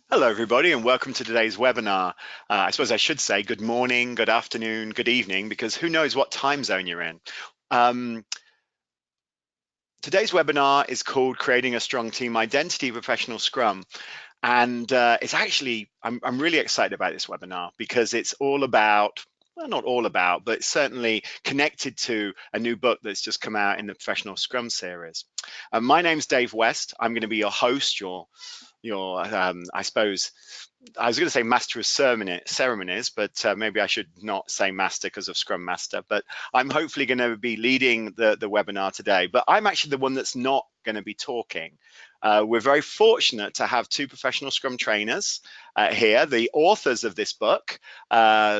Hello, everybody, and welcome to today's webinar. I suppose I should say good morning, good afternoon, good evening, because who knows what time zone you're in. Today's webinar is called Creating a Strong Team Identity Professional Scrum. And it's actually, I'm really excited about this webinar because it's all about, well, not all about, but certainly connected to a new book that's just come out in the Professional Scrum series. My name's Dave West. I'm going to be your host, your I suppose, I was going to say master of ceremonies, but maybe I should not say master because of Scrum Master, but I'm hopefully going to be leading the webinar today, but I'm actually the one that's not going to be talking. We're very fortunate to have two professional Scrum trainers here, the authors of this book,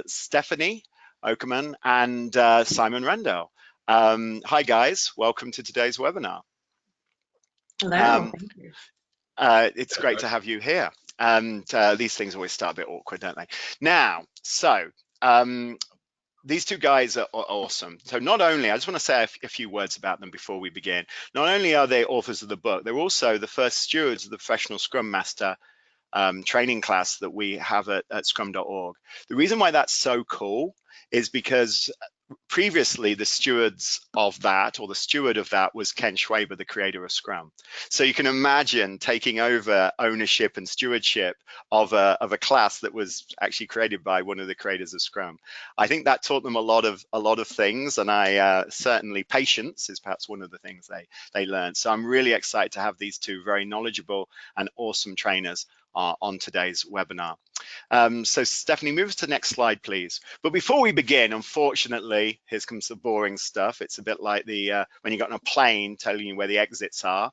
Stephanie Ockerman and Simon Reindl. Hi guys, welcome to today's webinar. Hello, thank you. It's great to have you here. And these things always start a bit awkward, don't they? Now, so these two guys are awesome. So not only, I just want to say a few words about them before we begin. Not only are they authors of the book, they're also the first stewards of the Professional Scrum Master training class that we have at Scrum.org. The reason why that's so cool is because previously the stewards of that, or the steward of that, was Ken Schwaber, the creator of Scrum. So you can imagine taking over ownership and stewardship of a class that was actually created by one of the creators of Scrum. I think that taught them a lot of things, and certainly patience is perhaps one of the things they learned. So I'm really excited to have these two very knowledgeable and awesome trainers on today's webinar. So Stephanie, move us to the next slide, please. But before we begin, unfortunately, here comes the boring stuff. It's a bit like the when you got on a plane telling you where the exits are.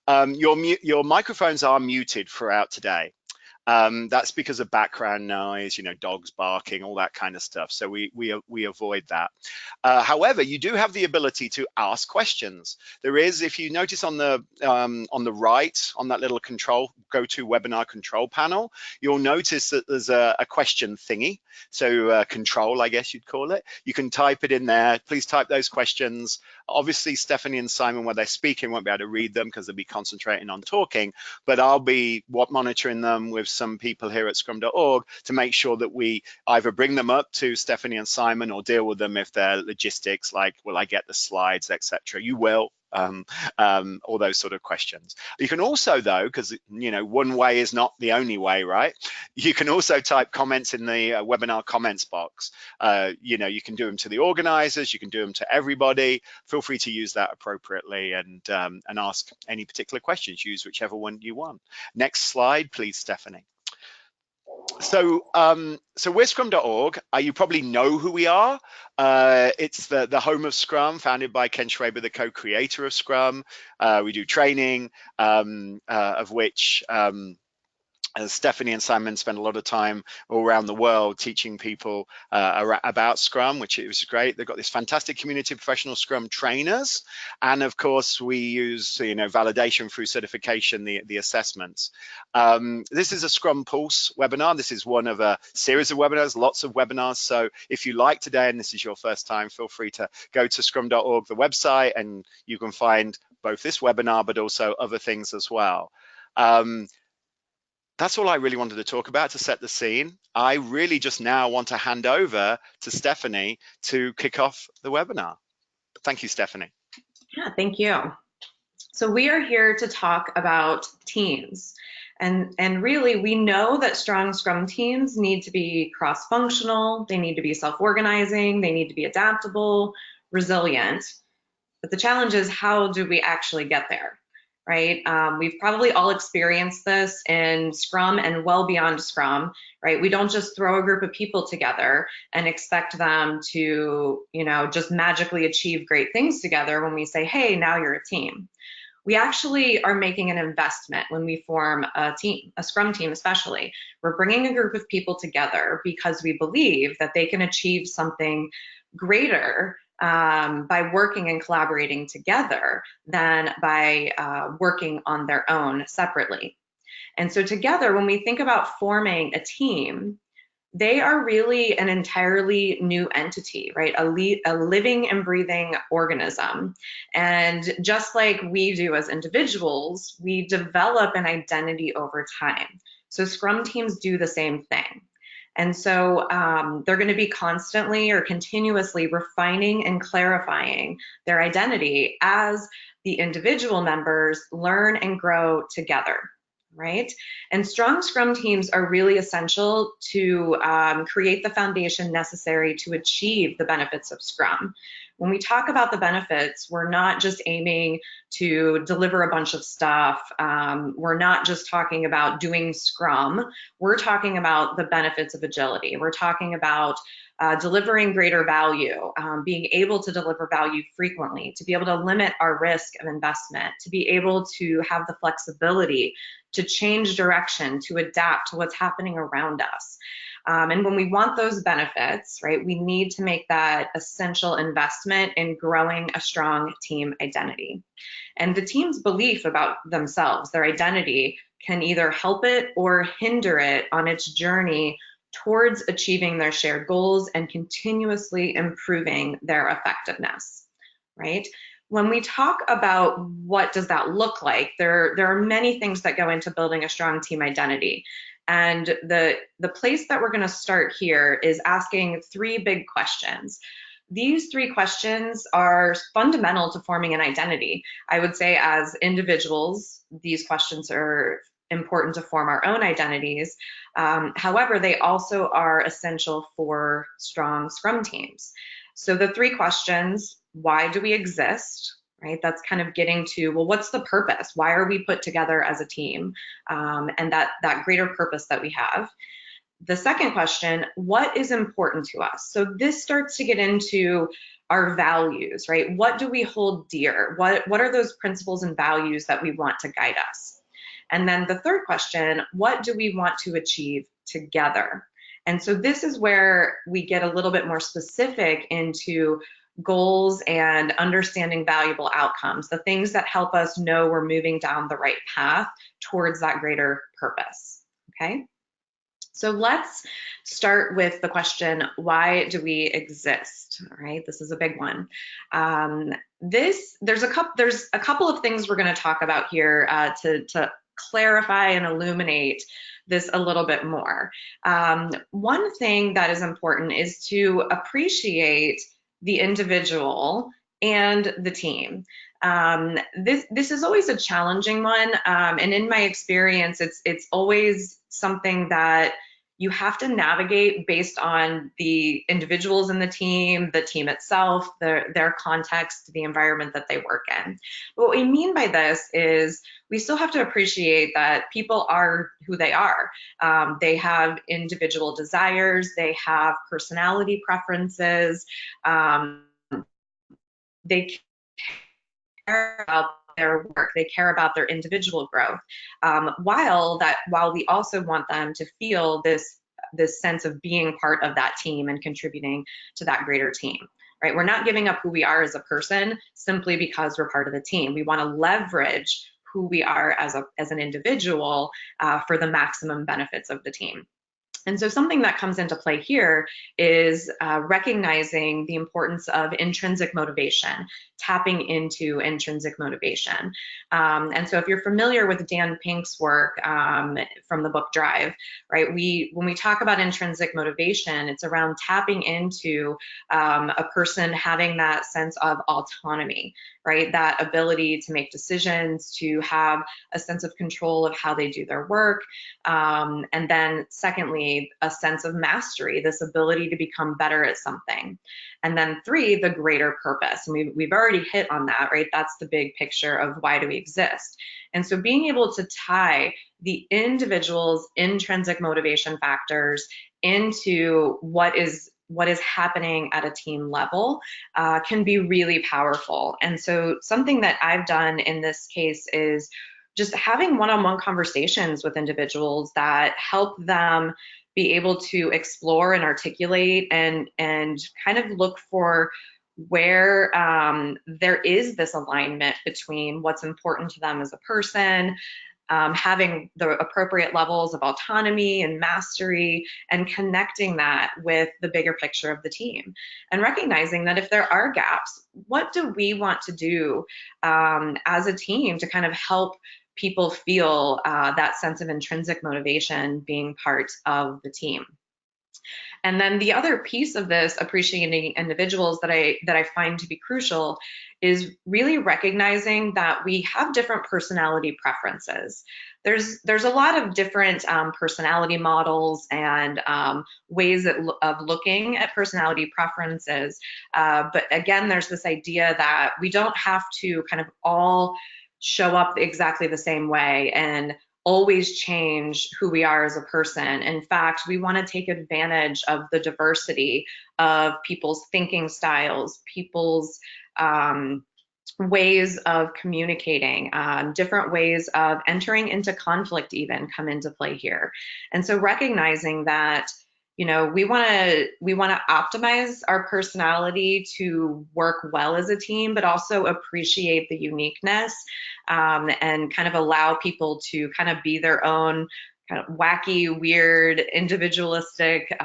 Your microphones are muted throughout today. That's because of background noise, you know, dogs barking, all that kind of stuff. So we avoid that. However, you do have the ability to ask questions. There is, if you notice on the right, on that little GoToWebinar control panel, you'll notice that there's a question thingy. So control, I guess you'd call it. You can type it in there. Please type those questions. Obviously, Stephanie and Simon, when they're speaking, won't be able to read them because they'll be concentrating on talking, but I'll be monitoring them with some people here at Scrum.org to make sure that we either bring them up to Stephanie and Simon or deal with them if they're logistics, like, will I get the slides, etc. You will. All those sort of questions. You can also, though, because you know, one way is not the only way, right? You can also type comments in the webinar comments box. You know, you can do them to the organizers, you can do them to everybody. Feel free to use that appropriately and ask any particular questions. Use whichever one you want. Next slide, please, Stephanie. So we're Scrum.org. You probably know who we are. It's the home of Scrum, founded by Ken Schwaber, the co-creator of Scrum. We do training, of which Stephanie and Simon spend a lot of time all around the world teaching people about Scrum, which was great. They've got this fantastic community of professional Scrum trainers. And of course, we use, you know, validation through certification, the assessments. This is a Scrum Pulse webinar. This is one of a series of webinars, lots of webinars. So if you like today and this is your first time, feel free to go to Scrum.org, the website, and you can find both this webinar, but also other things as well. That's all I really wanted to talk about to set the scene. I really just now want to hand over to Stephanie to kick off the webinar. Thank you, Stephanie. Yeah, thank you. So we are here to talk about teams. And really, we know that strong Scrum teams need to be cross-functional, they need to be self-organizing, they need to be adaptable, resilient. But the challenge is, how do we actually get there? Right? We've probably all experienced this in Scrum and well beyond Scrum, right? We don't just throw a group of people together and expect them to, you know, just magically achieve great things together when we say, hey, now you're a team. We actually are making an investment when we form a team, a Scrum team especially. We're bringing a group of people together because we believe that they can achieve something greater by working and collaborating together than by working on their own separately. And so together, when we think about forming a team, they are really an entirely new entity, right? A living and breathing organism. And just like we do as individuals, we develop an identity over time. So Scrum teams do the same thing. And so they're going to be constantly or continuously refining and clarifying their identity as the individual members learn and grow together, right? And strong Scrum teams are really essential to create the foundation necessary to achieve the benefits of Scrum. When we talk about the benefits, we're not just aiming to deliver a bunch of stuff. We're not just talking about doing Scrum. We're talking about the benefits of agility. We're talking about delivering greater value, being able to deliver value frequently, to be able to limit our risk of investment, to be able to have the flexibility to change direction, to adapt to what's happening around us. And when we want those benefits, right, we need to make that essential investment in growing a strong team identity. And the team's belief about themselves, their identity, can either help it or hinder it on its journey towards achieving their shared goals and continuously improving their effectiveness, right? When we talk about what does that look like, there are many things that go into building a strong team identity. And the place that we're going to start here is asking three big questions. These three questions are fundamental to forming an identity. I would say as individuals, these questions are important to form our own identities. However, they also are essential for strong Scrum teams. So the three questions: why do we exist? Right? That's kind of getting to, well, what's the purpose? Why are we put together as a team? And that greater purpose that we have. The second question, what is important to us? So this starts to get into our values, right? What do we hold dear? What are those principles and values that we want to guide us? And then the third question, what do we want to achieve together? And so this is where we get a little bit more specific into goals and understanding valuable outcomes, the things that help us know we're moving down the right path towards that greater purpose, okay? So let's start with the question, why do we exist? All right, this is a big one. There's a couple of things we're going to talk about here to clarify and illuminate this a little bit more. One thing that is important is to appreciate the individual and the team. This is always a challenging one, and in my experience, it's always something that you have to navigate based on the individuals in the team itself, their context, the environment that they work in. But what we mean by this is we still have to appreciate that people are who they are. They have individual desires, they have personality preferences, they care about their work, they care about their individual growth, while we also want them to feel this sense of being part of that team and contributing to that greater team, right? We're not giving up who we are as a person simply because we're part of the team. We want to leverage who we are as an individual for the maximum benefits of the team. And so something that comes into play here is recognizing the importance of intrinsic motivation, tapping into intrinsic motivation. And so if you're familiar with Dan Pink's work from the book Drive, right, when we talk about intrinsic motivation, it's around tapping into a person having that sense of autonomy, right? That ability to make decisions, to have a sense of control of how they do their work. And then secondly, a sense of mastery, this ability to become better at something. And then three, the greater purpose. And we've already hit on that, right? That's the big picture of why do we exist. And so being able to tie the individual's intrinsic motivation factors into what is happening at a team level can be really powerful. And so something that I've done in this case is just having one-on-one conversations with individuals that help them be able to explore and articulate and kind of look for where there is this alignment between what's important to them as a person, having the appropriate levels of autonomy and mastery, and connecting that with the bigger picture of the team, and recognizing that if there are gaps, what do we want to do as a team to kind of help people feel that sense of intrinsic motivation being part of the team. And then the other piece of this, appreciating individuals, that I find to be crucial is really recognizing that we have different personality preferences. There's a lot of different personality models and ways of looking at personality preferences. But again, there's this idea that we don't have to kind of all show up exactly the same way and always change who we are as a person. In fact, we want to take advantage of the diversity of people's thinking styles, people's ways of communicating, different ways of entering into conflict even come into play here. And so recognizing that, you know, we want to optimize our personality to work well as a team, but also appreciate the uniqueness and kind of allow people to kind of be their own kind of wacky, weird, individualistic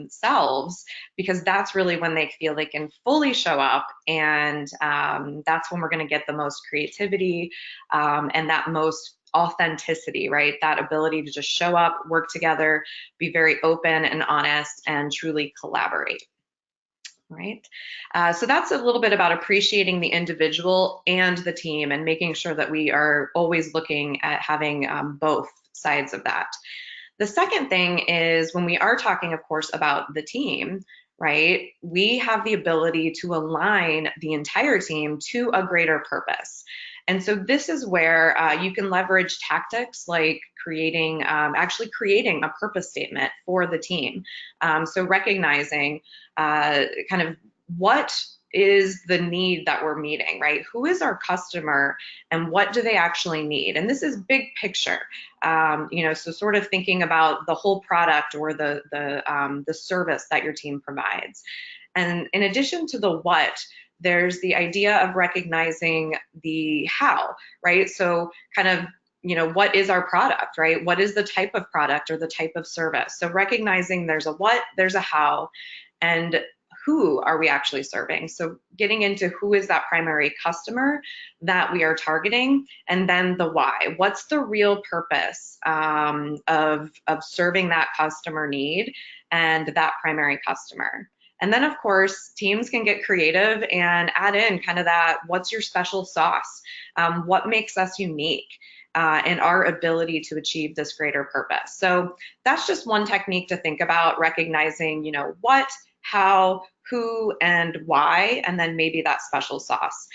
selves, because that's really when they feel they can fully show up, and that's when we're going to get the most creativity and that most authenticity, right? That ability to just show up, work together, be very open and honest, and truly collaborate. Right. So that's a little bit about appreciating the individual and the team, and making sure that we are always looking at having both sides of that. The second thing is, when we are talking, of course, about the team, right, we have the ability to align the entire team to a greater purpose. And so this is where you can leverage tactics like actually creating a purpose statement for the team. So recognizing kind of what is the need that we're meeting, right? Who is our customer and what do they actually need? And this is big picture, you know, so sort of thinking about the whole product or the service that your team provides. And in addition to the what, there's the idea of recognizing the how, right? So kind of, you know, what is our product, right? What is the type of product or the type of service? So recognizing there's a what, there's a how, and who are we actually serving? So getting into who is that primary customer that we are targeting, and then the why. What's the real purpose of serving that customer need and that primary customer? And then, of course, teams can get creative and add in kind of that, what's your special sauce? What makes us unique? And our ability to achieve this greater purpose. So that's just one technique to think about, recognizing, you know, what, how, who, and why, and then maybe that special sauce.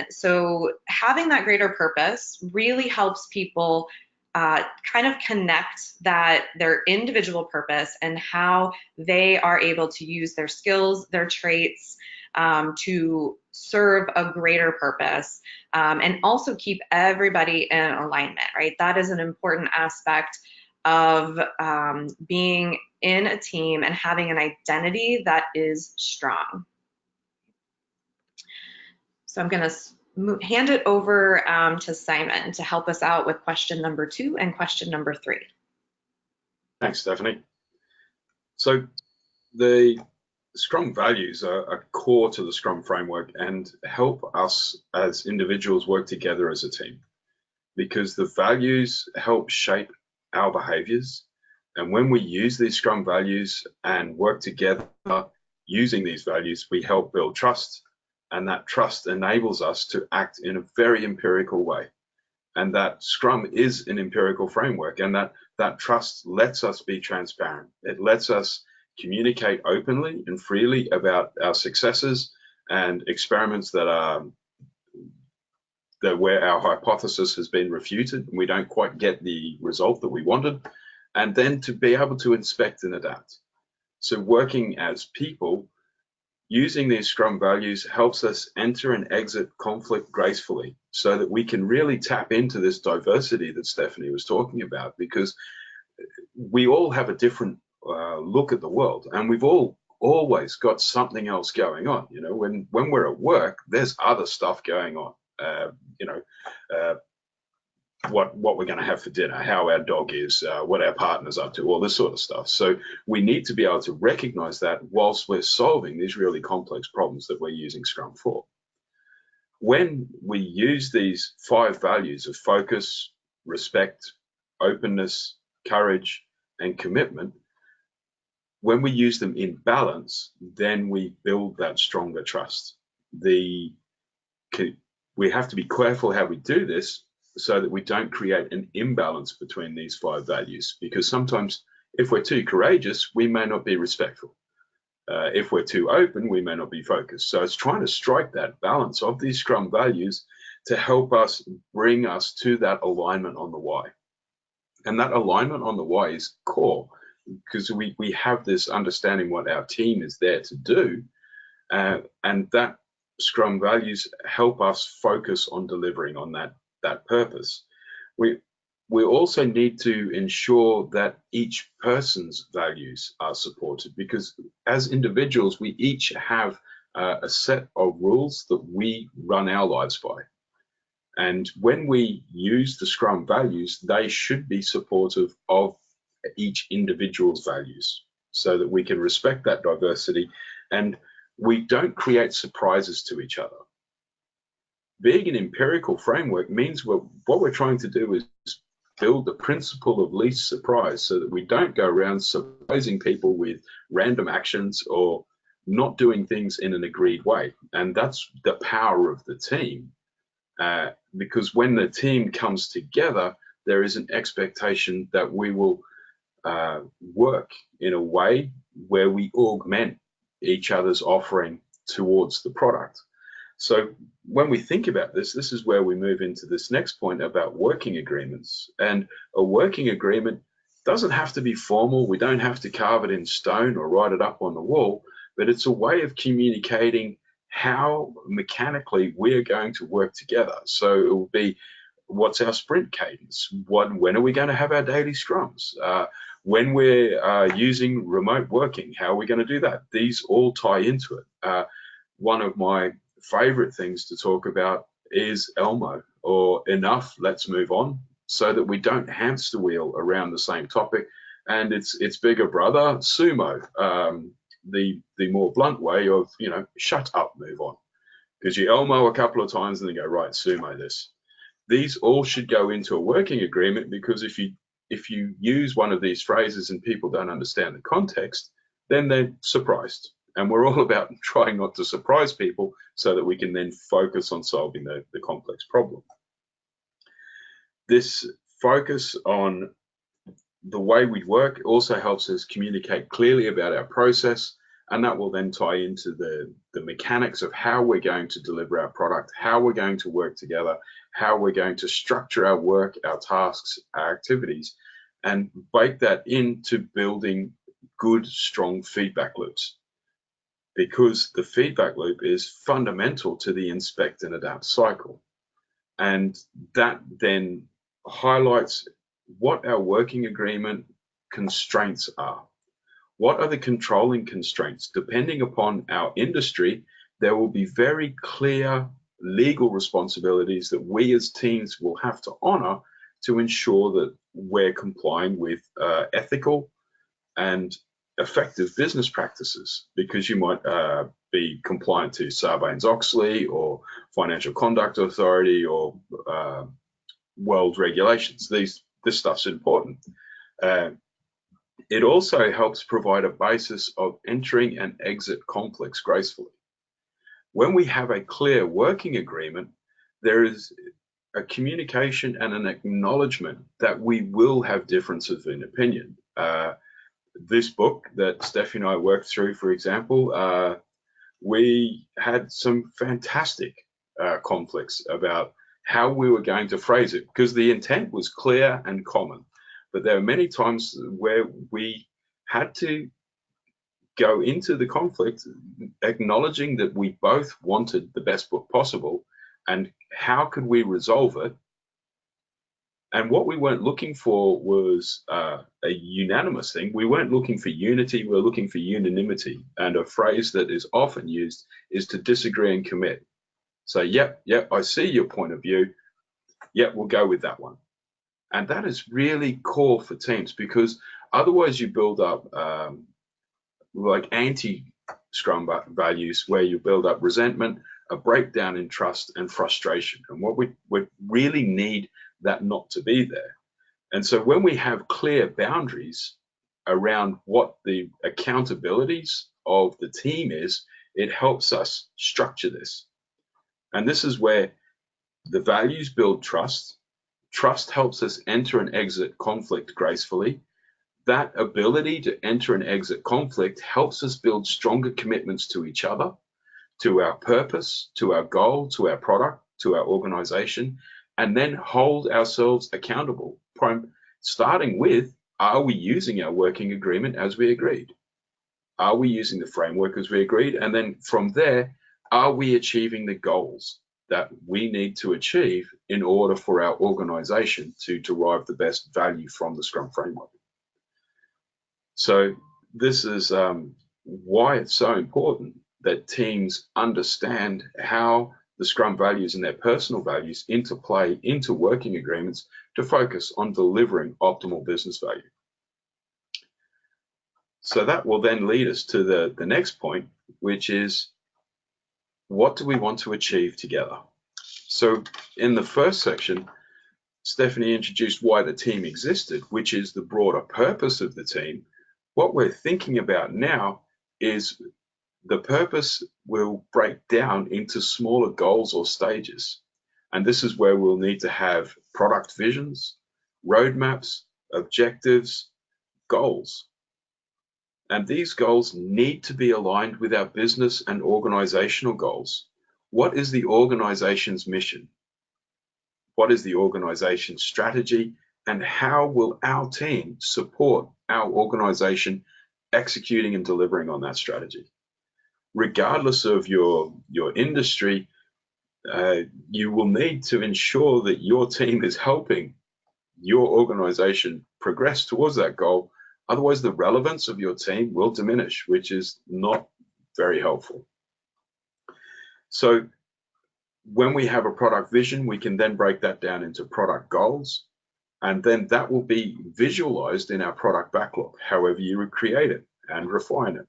So having that greater purpose really helps people kind of connect that their individual purpose and how they are able to use their skills, their traits, to serve a greater purpose, and also keep everybody in alignment, right? That is an important aspect of being in a team and having an identity that is strong. So I'm going to hand it over to Simon to help us out with question number 2 and question number 3. Thanks, Stephanie. So the Scrum values are core to the Scrum framework and help us as individuals work together as a team, because the values help shape our behaviors. And when we use these Scrum values and work together using these values, we help build trust, and that trust enables us to act in a very empirical way. And that Scrum is an empirical framework, and that trust lets us be transparent. It lets us communicate openly and freely about our successes and experiments that where our hypothesis has been refuted and we don't quite get the result that we wanted, and then to be able to inspect and adapt. So working as people, using these Scrum values helps us enter and exit conflict gracefully, so that we can really tap into this diversity that Stephanie was talking about, because we all have a different look at the world, and we've all always got something else going on. You know, when we're at work, there's other stuff going on. You know, what we're going to have for dinner, how our dog is, what our partner's up to, all this sort of stuff. So we need to be able to recognize that whilst we're solving these really complex problems that we're using Scrum for. when we use these 5 values of focus, respect, openness, courage, and commitment, when we use them in balance, then we build that stronger trust. We have to be careful how we do this so that we don't create an imbalance between these 5 values, because sometimes if we're too courageous, we may not be respectful. If we're too open, we may not be focused. So it's trying to strike that balance of these Scrum values to help us bring us to that alignment on the why. And that alignment on the why is core, because we have this understanding what our team is there to do, and that Scrum values help us focus on delivering on that purpose. We also need to ensure that each person's values are supported, because as individuals, we each have a set of rules that we run our lives by. And when we use the Scrum values, they should be supportive of each individual's values so that we can respect that diversity and we don't create surprises to each other. Being an empirical framework means what we're trying to do is build the principle of least surprise so that we don't go around surprising people with random actions or not doing things in an agreed way. And that's the power of the team. Because when the team comes together, there is an expectation that we will work in a way where we augment each other's offering towards the product. So when we think about this, this is where we move into this next point about working agreements. And a working agreement doesn't have to be formal. We don't have to carve it in stone or write it up on the wall, but it's a way of communicating how mechanically we are going to work together. So it will be, what's our sprint cadence? When are we going to have our daily scrums? When we're using remote working, how are we going to do that? These all tie into it. One of my favorite things to talk about is ELMO, or enough, let's move on, so that we don't hamster wheel around the same topic. And it's bigger brother, sumo, the more blunt way of, shut up, move on. Because you ELMO a couple of times and then go, right, sumo this. These all should go into a working agreement, because if you use one of these phrases and people don't understand the context, then they're surprised. And we're all about trying not to surprise people so that we can then focus on solving the complex problem. This focus on the way we work also helps us communicate clearly about our process, and that will then tie into the mechanics of how we're going to deliver our product, how we're going to work together, how we're going to structure our work, our tasks, our activities, and bake that into building good, strong feedback loops. Because the feedback loop is fundamental to the inspect and adapt cycle. And that then highlights what our working agreement constraints are. What are the controlling constraints? Depending upon our industry, there will be very clear legal responsibilities that we as teams will have to honor to ensure that we're complying with ethical and effective business practices, because you might be compliant to Sarbanes-Oxley or Financial Conduct Authority or world regulations. This stuff's important. It also helps provide a basis of entering and exit conflicts gracefully. When we have a clear working agreement, there is a communication and an acknowledgement that we will have differences in opinion. This book that Steffi and I worked through, for example, we had some fantastic conflicts about how we were going to phrase it, because the intent was clear and common. But there were many times where we had to go into the conflict acknowledging that we both wanted the best book possible, and how could we resolve it. And what we weren't looking for was a unanimous thing. We weren't looking for unity, we were looking for unanimity. And a phrase that is often used is to disagree and commit. So, yep, I see your point of view. Yep, we'll go with that one. And that is really core for teams, because otherwise you build up like anti-Scrum values where you build up resentment, a breakdown in trust and frustration. And what we really need that not to be there. And so when we have clear boundaries around what the accountabilities of the team is, it helps us structure this. And this is where the values build trust. Trust helps us enter and exit conflict gracefully. That ability to enter and exit conflict helps us build stronger commitments to each other, to our purpose, to our goal, to our product, to our organization, and then hold ourselves accountable. Starting with, are we using our working agreement as we agreed? Are we using the framework as we agreed? And then from there, are we achieving the goals that we need to achieve in order for our organization to derive the best value from the Scrum framework? So this is why it's so important that teams understand how the Scrum values and their personal values interplay into working agreements to focus on delivering optimal business value. So that will then lead us to the next point, which is, what do we want to achieve together? So in the first section, Stephanie introduced why the team existed, which is the broader purpose of the team. What we're thinking about now is the purpose will break down into smaller goals or stages. And this is where we'll need to have product visions, roadmaps, objectives, goals. And these goals need to be aligned with our business and organizational goals. What is the organization's mission? What is the organization's strategy? And how will our team support our organization executing and delivering on that strategy? Regardless of your industry, you will need to ensure that your team is helping your organization progress towards that goal. Otherwise, the relevance of your team will diminish, which is not very helpful. So when we have a product vision, we can then break that down into product goals, and then that will be visualized in our product backlog, however you create it and refine it.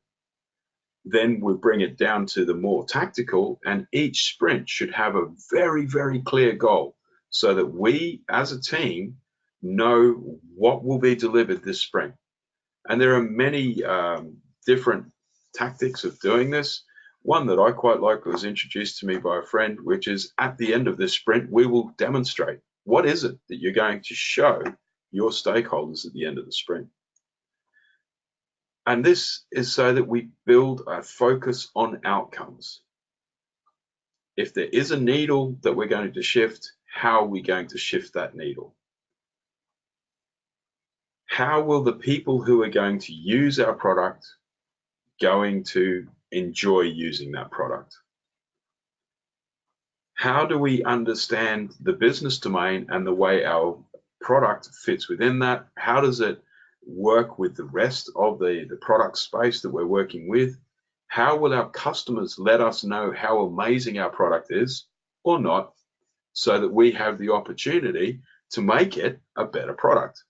Then we bring it down to the more tactical, and each sprint should have a very, very clear goal so that we as a team know what will be delivered this sprint. And there are many different tactics of doing this. One that I quite like was introduced to me by a friend, which is at the end of this sprint, we will demonstrate what is it that you're going to show your stakeholders at the end of the sprint. And this is so that we build a focus on outcomes. If there is a needle that we're going to shift, how are we going to shift that needle? How will the people who are going to use our product going to enjoy using that product? How do we understand the business domain and the way our product fits within that? How does it work with the rest of the product space that we're working with? How will our customers let us know how amazing our product is or not, so that we have the opportunity to make it a better product?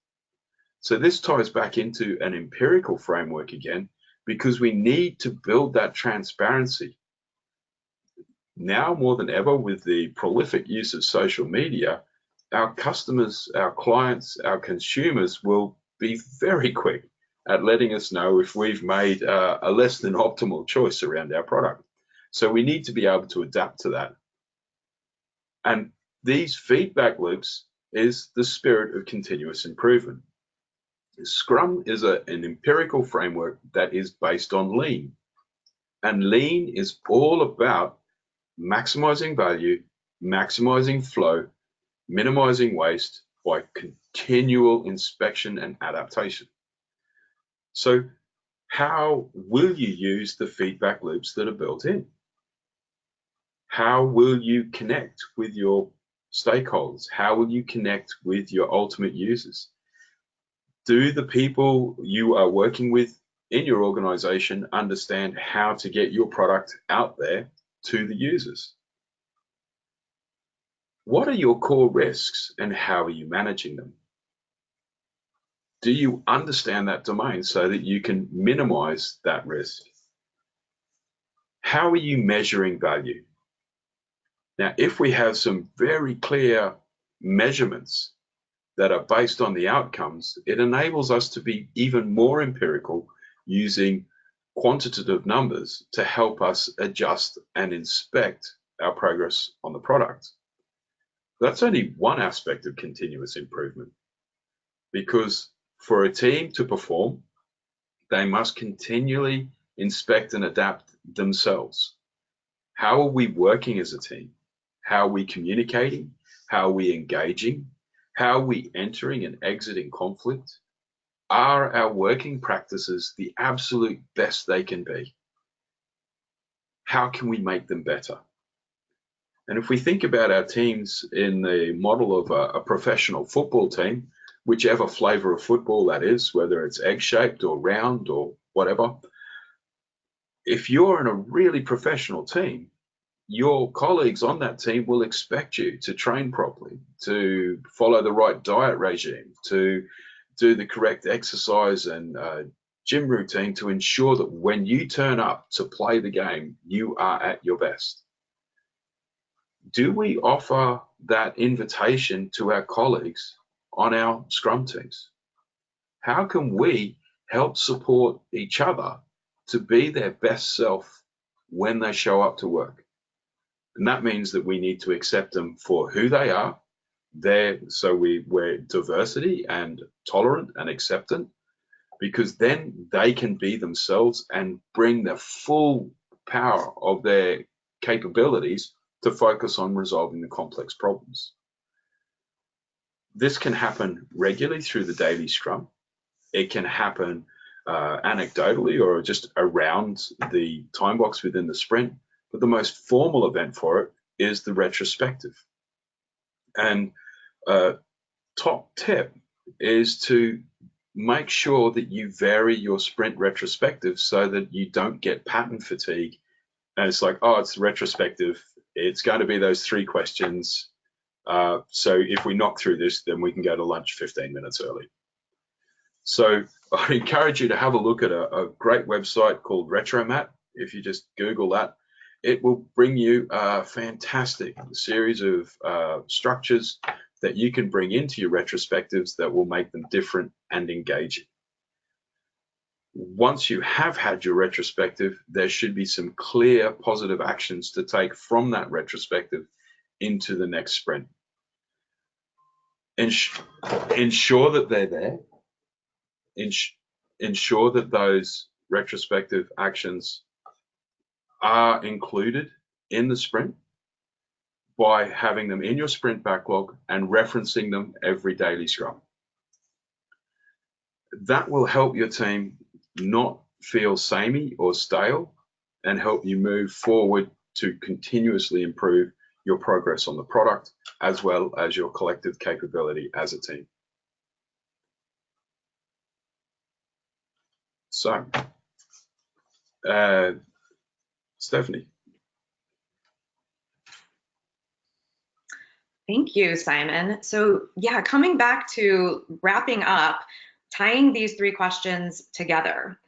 So this ties back into an empirical framework again, because we need to build that transparency. Now more than ever, with the prolific use of social media, our customers, our clients, our consumers will be very quick at letting us know if we've made a less than optimal choice around our product. So we need to be able to adapt to that. And these feedback loops is the spirit of continuous improvement. Scrum is an empirical framework that is based on lean. And lean is all about maximizing value, maximizing flow, minimizing waste by continual inspection and adaptation. So how will you use the feedback loops that are built in? How will you connect with your stakeholders? How will you connect with your ultimate users? Do the people you are working with in your organization understand how to get your product out there to the users? What are your core risks and how are you managing them? Do you understand that domain so that you can minimize that risk? How are you measuring value? Now, if we have some very clear measurements that are based on the outcomes, it enables us to be even more empirical using quantitative numbers to help us adjust and inspect our progress on the product. That's only one aspect of continuous improvement, because for a team to perform, they must continually inspect and adapt themselves. How are we working as a team? How are we communicating? How are we engaging? How are we entering and exiting conflict? Are our working practices the absolute best they can be? How can we make them better? And if we think about our teams in the model of a professional football team, whichever flavor of football that is, whether it's egg-shaped or round or whatever, if you're in a really professional team, your colleagues on that team will expect you to train properly, to follow the right diet regime, to do the correct exercise and gym routine to ensure that when you turn up to play the game, you are at your best. Do we offer that invitation to our colleagues on our Scrum teams? How can we help support each other to be their best self when they show up to work? And that means that we need to accept them for who they are. So we're diversity and tolerant and acceptant, because then they can be themselves and bring the full power of their capabilities to focus on resolving the complex problems. This can happen regularly through the daily Scrum. It can happen anecdotally or just around the time box within the sprint. But the most formal event for it is the retrospective. And top tip is to make sure that you vary your sprint retrospective so that you don't get pattern fatigue. And it's like, oh, it's retrospective. It's going to be those 3 questions. So if we knock through this, then we can go to lunch 15 minutes early. So I encourage you to have a look at a great website called RetroMat. If you just Google that, it will bring you a fantastic series of structures that you can bring into your retrospectives that will make them different and engaging. Once you have had your retrospective, there should be some clear positive actions to take from that retrospective into the next sprint. Ensure that they're there. Ensure that those retrospective actions are included in the sprint by having them in your sprint backlog and referencing them every daily Scrum. That will help your team not feel samey or stale and help you move forward to continuously improve your progress on the product as well as your collective capability as a team. So, Stephanie. Thank you, Simon. So yeah, coming back to wrapping up, tying these 3 questions together.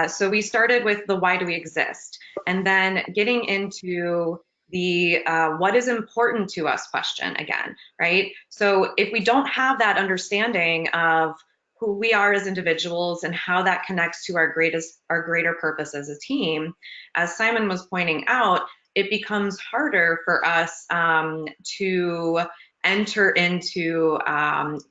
So we started with the why do we exist, and then getting into the what is important to us question again, right? So if we don't have that understanding of who we are as individuals and how that connects to our greater purpose as a team, as Simon was pointing out, it becomes harder for us to enter into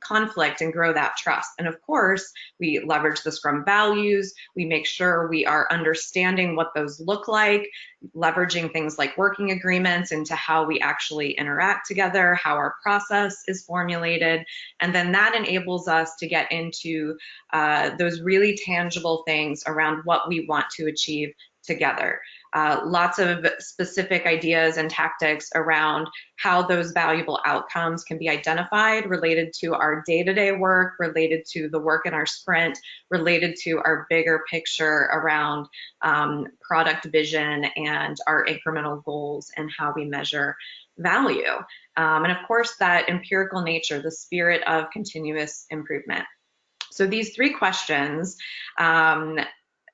conflict and grow that trust. And of course, we leverage the Scrum values. We make sure we are understanding what those look like, leveraging things like working agreements into how we actually interact together, how our process is formulated. And then that enables us to get into those really tangible things around what we want to achieve together. Lots of specific ideas and tactics around how those valuable outcomes can be identified related to our day-to-day work, related to the work in our sprint, related to our bigger picture around product vision and our incremental goals and how we measure value. And of course, that empirical nature, the spirit of continuous improvement. So these 3 questions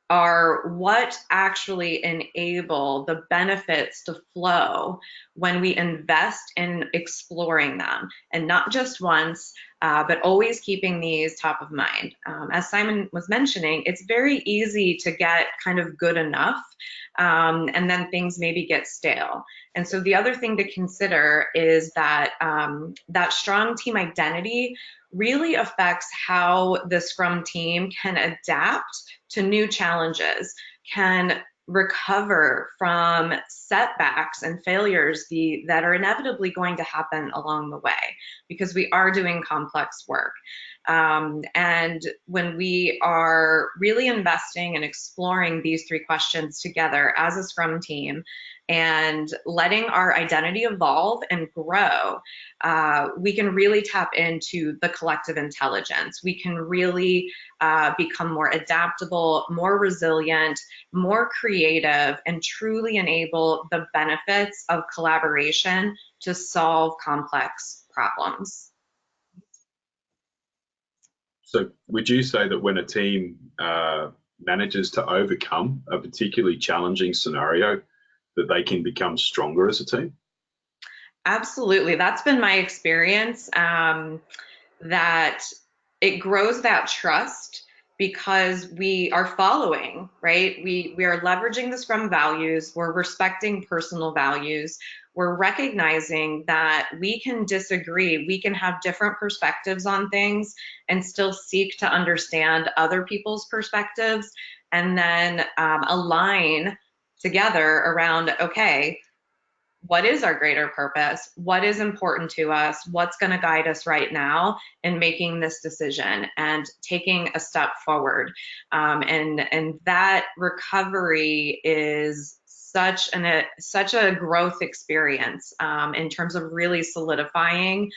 are what actually enable the benefits to flow when we invest in exploring them, and not just once, but always keeping these top of mind. As Simon was mentioning, it's very easy to get kind of good enough, and then things maybe get stale. And so the other thing to consider is that that strong team identity really affects how the Scrum team can adapt to new challenges, can recover from setbacks and failures that are inevitably going to happen along the way, because we are doing complex work. And when we are really investing and exploring these 3 questions together as a Scrum team and letting our identity evolve and grow, we can really tap into the collective intelligence. We can really become more adaptable, more resilient, more creative, and truly enable the benefits of collaboration to solve complex problems. So would you say that when a team manages to overcome a particularly challenging scenario, that they can become stronger as a team? Absolutely. That's been my experience, that it grows that trust because we are following, right? We are leveraging the Scrum values, we're respecting personal values, we're recognizing that we can disagree, we can have different perspectives on things and still seek to understand other people's perspectives, and then align together around, okay, what is our greater purpose? What is important to us? What's going to guide us right now in making this decision and taking a step forward? And that recovery is such a growth experience in terms of really solidifying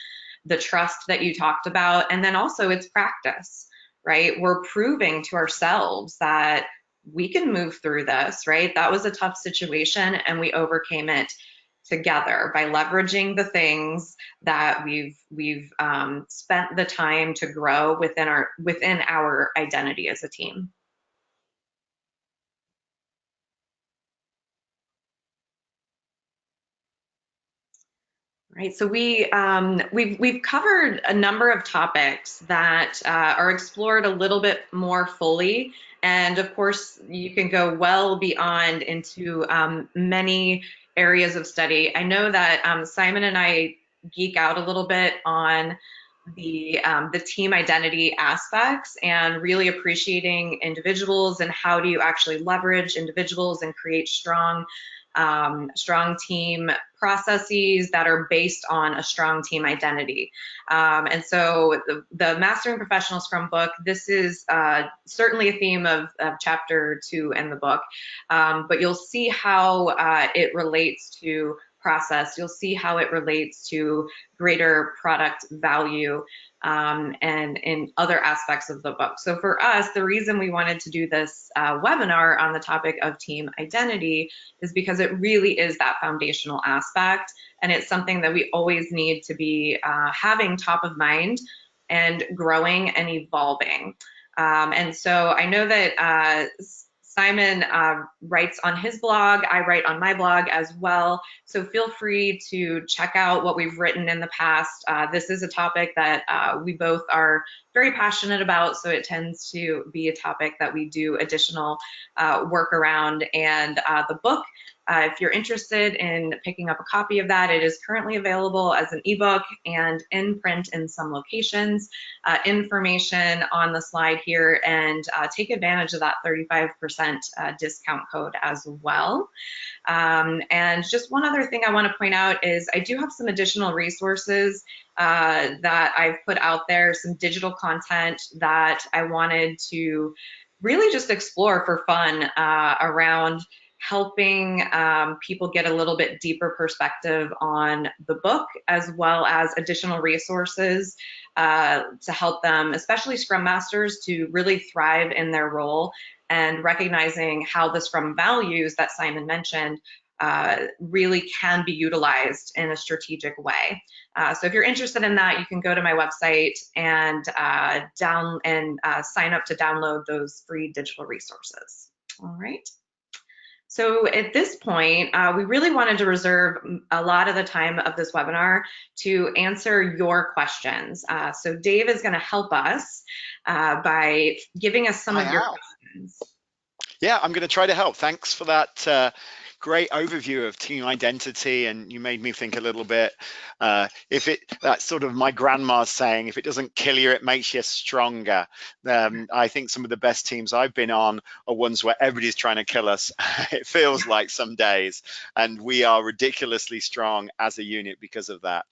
the trust that you talked about. And then also it's practice, right? We're proving to ourselves that we can move through this, right? That was a tough situation and we overcame it together by leveraging the things that we've spent the time to grow within our identity as a team. Right, so we've covered a number of topics that are explored a little bit more fully, and of course you can go well beyond into many areas of study. I know that Simon and I geek out a little bit on the team identity aspects and really appreciating individuals and how do you actually leverage individuals and create strong team processes that are based on a strong team identity. And so the Mastering Professional Scrum book, this is certainly a theme of chapter 2 in the book, but you'll see how it relates to process. You'll see how it relates to greater product value and in other aspects of the book. So for us, the reason we wanted to do this webinar on the topic of team identity is because it really is that foundational aspect, and it's something that we always need to be having top of mind and growing and evolving. And so I know that Simon writes on his blog, I write on my blog as well, so feel free to check out what we've written in the past. This is a topic that we both are very passionate about, so it tends to be a topic that we do additional work around. And the book, if you're interested in picking up a copy of that, it is currently available as an ebook and in print in some locations. Information on the slide here, and take advantage of that 35% discount code as well. And just one other thing I want to point out is I do have some additional resources that I've put out there, some digital content that I wanted to really just explore for fun around helping people get a little bit deeper perspective on the book, as well as additional resources to help them, especially Scrum Masters, to really thrive in their role, and recognizing how the Scrum values that Simon mentioned really can be utilized in a strategic way. So if you're interested in that, you can go to my website and sign up to download those free digital resources. All right. So at this point, we really wanted to reserve a lot of the time of this webinar to answer your questions. So Dave is going to help us by giving us some of your questions. Yeah, I'm going to try to help. Thanks for that great overview of team identity, and you made me think a little bit. That's sort of my grandma's saying, if it doesn't kill you, it makes you stronger. I think some of the best teams I've been on are ones where everybody's trying to kill us. It feels like some days, and we are ridiculously strong as a unit because of that.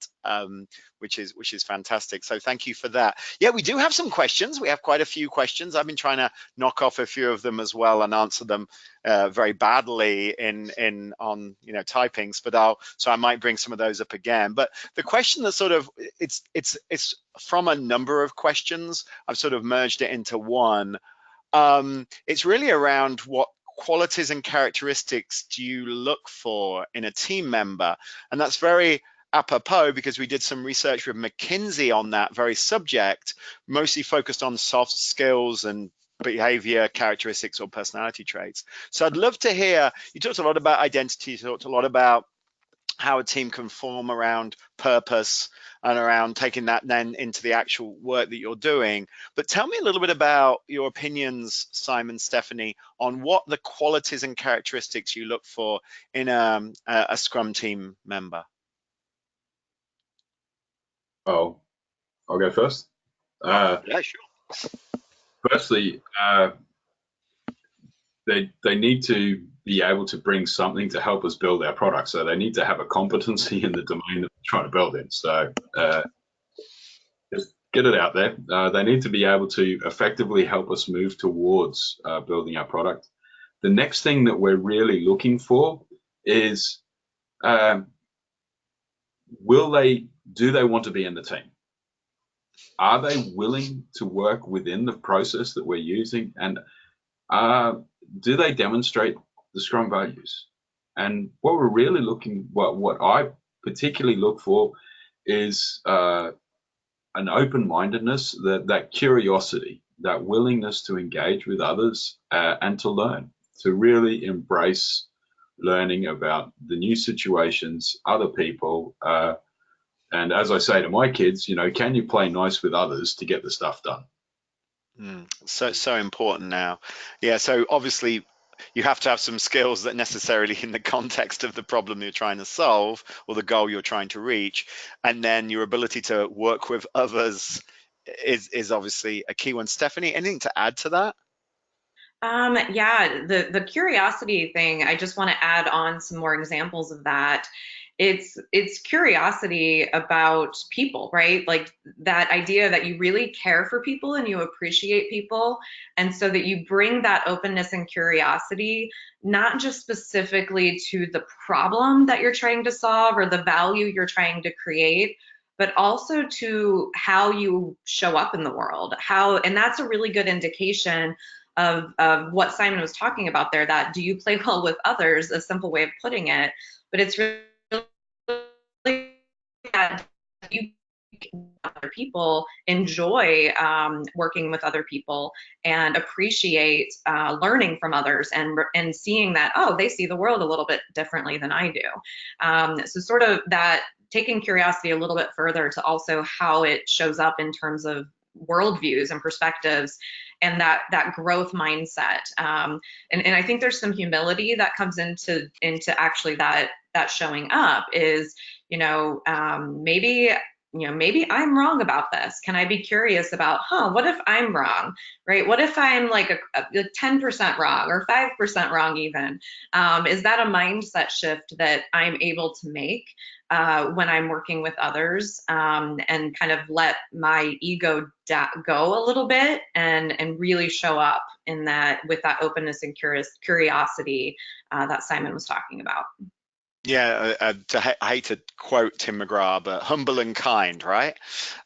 Which is fantastic. So thank you for that. Yeah, we do have some questions. We have quite a few questions. I've been trying to knock off a few of them as well and answer them very badly on typings, but I might bring some of those up again. But the question that sort of it's from a number of questions. I've sort of merged it into one. It's really around what qualities and characteristics do you look for in a team member, and that's very apropos because we did some research with McKinsey on that very subject, mostly focused on soft skills and behavior characteristics or personality traits. So I'd love to hear, you talked a lot about identity, you talked a lot about how a team can form around purpose and around taking that then into the actual work that you're doing. But tell me a little bit about your opinions, Simon, Stephanie, on what the qualities and characteristics you look for in a Scrum team member. Oh, I'll go first. Yeah, sure. Firstly, they need to be able to bring something to help us build our product. So they need to have a competency in the domain that we're trying to build in. So just get it out there. They need to be able to effectively help us move towards building our product. The next thing that we're really looking for is, do they want to be in the team? Are they willing to work within the process that we're using? And do they demonstrate the Scrum values? And what we're really what I particularly look for is an open-mindedness, that curiosity, that willingness to engage with others and to learn, to really embrace learning about the new situations, other people. And as I say to my kids, can you play nice with others to get the stuff done? So important now. Yeah, so obviously you have to have some skills that necessarily in the context of the problem you're trying to solve or the goal you're trying to reach, and then your ability to work with others is obviously a key one. Stephanie, anything to add to that? Yeah, the curiosity thing, I just want to add on some more examples of that. It's curiosity about people, right? Like that idea that you really care for people and you appreciate people, and so that you bring that openness and curiosity, not just specifically to the problem that you're trying to solve or the value you're trying to create, but also to how you show up in the world. And that's a really good indication of what Simon was talking about there, that do you play well with others, a simple way of putting it, but it's really that you other people enjoy working with other people and appreciate learning from others and seeing that, oh, they see the world a little bit differently than I do. So sort of that taking curiosity a little bit further to also how it shows up in terms of worldviews and perspectives and that growth mindset. And I think there's some humility that comes into actually that showing up is, maybe I'm wrong about this. Can I be curious about, what if I'm wrong, right? What if I'm like a 10% wrong or 5% wrong even? Is that a mindset shift that I'm able to make when I'm working with others and kind of let my ego go a little bit and really show up in that with that openness and curiosity that Simon was talking about. Yeah, I hate to quote Tim McGraw, but humble and kind, right?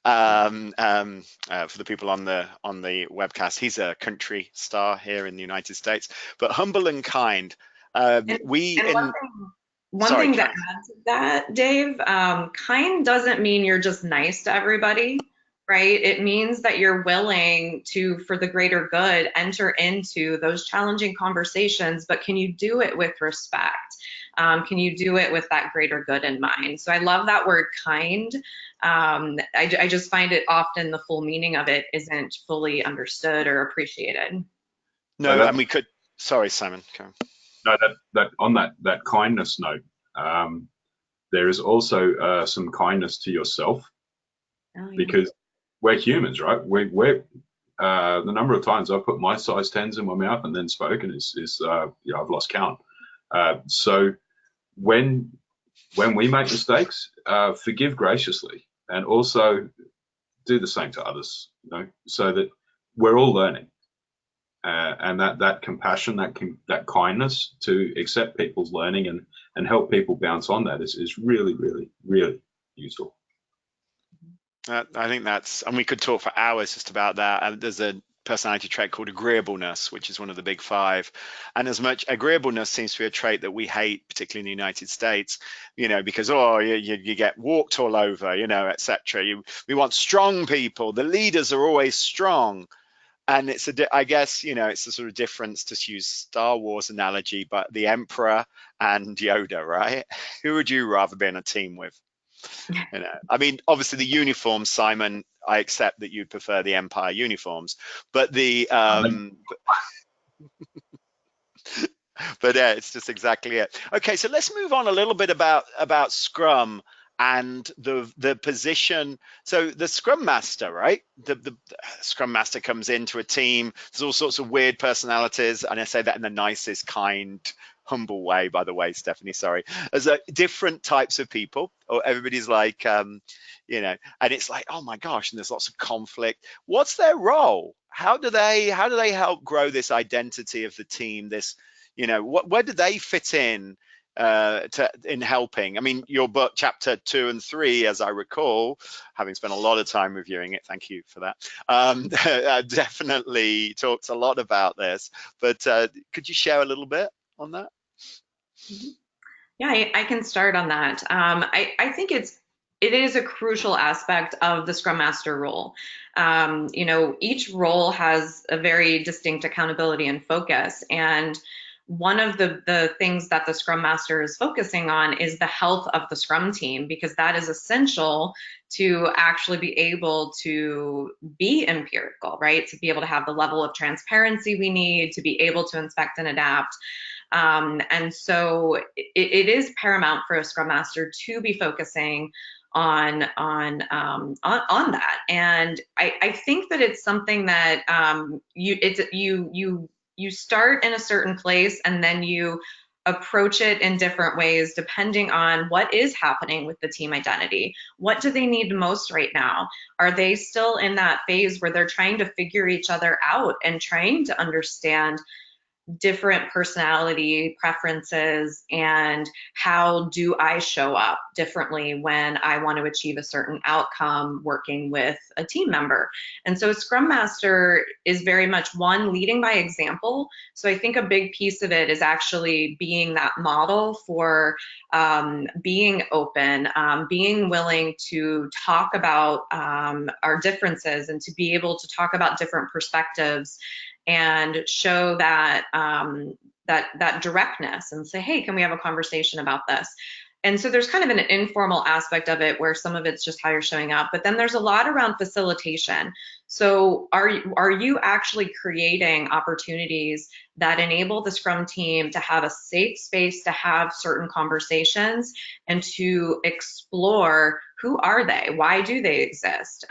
For the people on the webcast, he's a country star here in the United States. But humble and kind. One thing to add to that, Dave, kind doesn't mean you're just nice to everybody, right? It means that you're willing to, for the greater good, enter into those challenging conversations, but can you do it with respect? Can you do it with that greater good in mind? So I love that word kind. I just find it often the full meaning of it isn't fully understood or appreciated. No, and we could, sorry, Simon. No, that on that kindness note, there is also some kindness to yourself, because we're humans, right? We're the number of times I've put my size 10s in my mouth and then spoken is I've lost count. So when we make mistakes, forgive graciously, and also do the same to others, so that we're all learning. And that compassion, that kindness to accept people's learning and help people bounce on that is really, really, really useful. I think that's, and we could talk for hours just about that. There's a personality trait called agreeableness, which is one of the big 5. And as much agreeableness seems to be a trait that we hate, particularly in the United States, because you get walked all over, etc. We want strong people. The leaders are always strong. And it's I guess, it's a sort of difference, to use Star Wars analogy, but the Emperor and Yoda, right? Who would you rather be in a team with? I mean, obviously the uniforms, Simon, I accept that you'd prefer the Empire uniforms, but the but yeah, it's just exactly it. Okay, so let's move on a little bit about Scrum and the position. So the Scrum Master, right? The Scrum Master comes into a team. There's all sorts of weird personalities, and I say that in the nicest, kind, humble way, by the way, Stephanie, sorry. There's different types of people, or everybody's like, and it's like, oh my gosh, and there's lots of conflict. What's their role? How do they help grow this identity of the team? This, where do they fit in in helping? I mean, your book, chapter 2 and 3, as I recall, having spent a lot of time reviewing it, thank you for that, definitely talks a lot about this. But could you share a little bit on that? Yeah, I can start on that. I think it is a crucial aspect of the Scrum Master role. Each role has a very distinct accountability and focus, and one of the things that the Scrum Master is focusing on is the health of the Scrum team, because that is essential to actually be able to be empirical, right? To be able to have the level of transparency we need, to be able to inspect and adapt. And so it is paramount for a Scrum Master to be focusing on that. And I think that it's something that you start in a certain place, and then you approach it in different ways depending on what is happening with the team identity. What do they need most right now? Are they still in that phase where they're trying to figure each other out and trying to understand different personality preferences, and how do I show up differently when I want to achieve a certain outcome working with a team member? And so Scrum Master is very much leading by example. So I think a big piece of it is actually being that model for being open, being willing to talk about our differences, and to be able to talk about different perspectives and show that that directness, and say, hey, can we have a conversation about this? And so there's kind of an informal aspect of it where some of it's just how you're showing up, but then there's a lot around facilitation. So are you actually creating opportunities that enable the Scrum team to have a safe space to have certain conversations and to explore who are they? Why do they exist?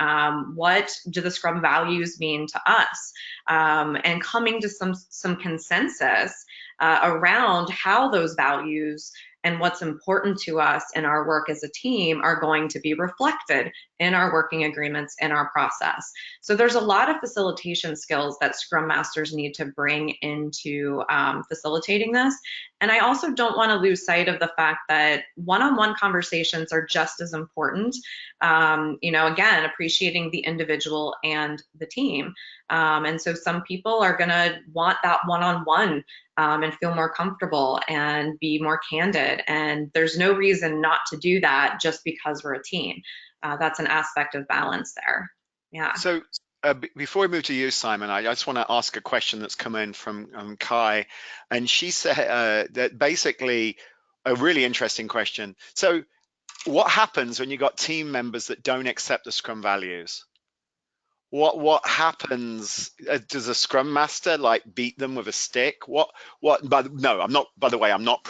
What do the Scrum values mean to us? And coming to some consensus around how those values and what's important to us in our work as a team are going to be reflected in our working agreements, in our process. So there's a lot of facilitation skills that Scrum Masters need to bring into facilitating this. And I also don't want to lose sight of the fact that one-on-one conversations are just as important. Again, appreciating the individual and the team. And so some people are going to want that one-on-one and feel more comfortable and be more candid. And there's no reason not to do that just because we're a team. That's an aspect of balance there. Yeah. So before we move to you, Simon, I just want to ask a question that's come in from Kai, and she said that basically a really interesting question. So what happens when you got team members that don't accept the Scrum values? What happens? Does a Scrum Master like beat them with a stick? No, I'm not. By the way, I'm not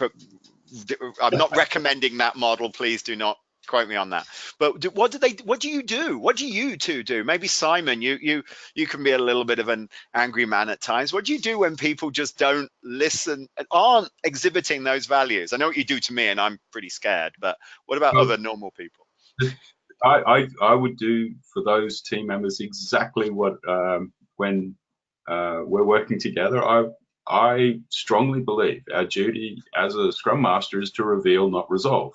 recommending that model. Please do not quote me on that. But what do you do? What do you two do? Maybe Simon, you can be a little bit of an angry man at times. What do you do when people just don't listen and aren't exhibiting those values? I know what you do to me, and I'm pretty scared. But what about Well, other normal people? I would do for those team members exactly what when we're working together. I strongly believe our duty as a Scrum Master is to reveal, not resolve.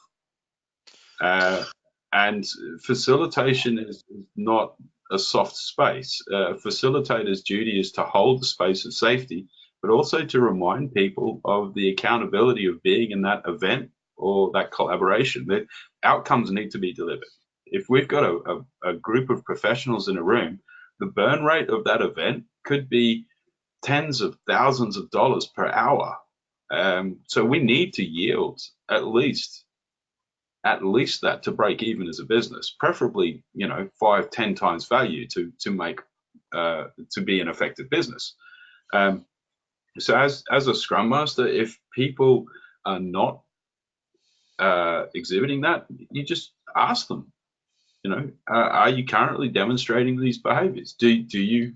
And facilitation is not a soft space. Facilitator's duty is to hold the space of safety, but also to remind people of the accountability of being in that event or that collaboration. The outcomes need to be delivered. If we've got a group of professionals in a room, the burn rate of that event could be tens of thousands of dollars per hour. So we need to yield at least that to break even as a business, preferably 5-10 times value to make to be an effective business. So as a Scrum Master, if people are not exhibiting that, you just ask them, are you currently demonstrating these behaviors? Do you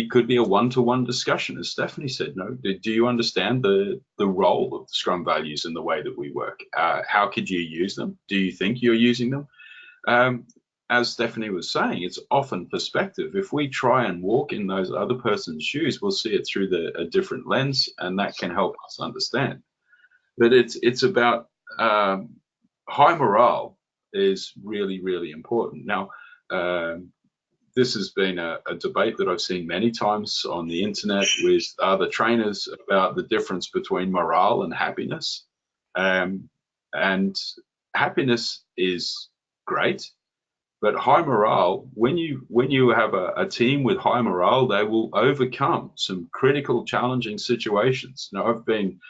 could be a one-to-one discussion, as Stephanie said. Do you understand the role of the Scrum values in the way that we work? How could you use them? Do you think you're using them? As Stephanie was saying, it's often perspective. If we try and walk in those other person's shoes, we'll see it through a different lens, and that can help us understand. But it's about high morale is really, really important. Now, this has been a debate that I've seen many times on the internet with other trainers about the difference between morale and happiness. And happiness is great, but high morale, when you have a team with high morale, they will overcome some critical, challenging situations. Now, I've been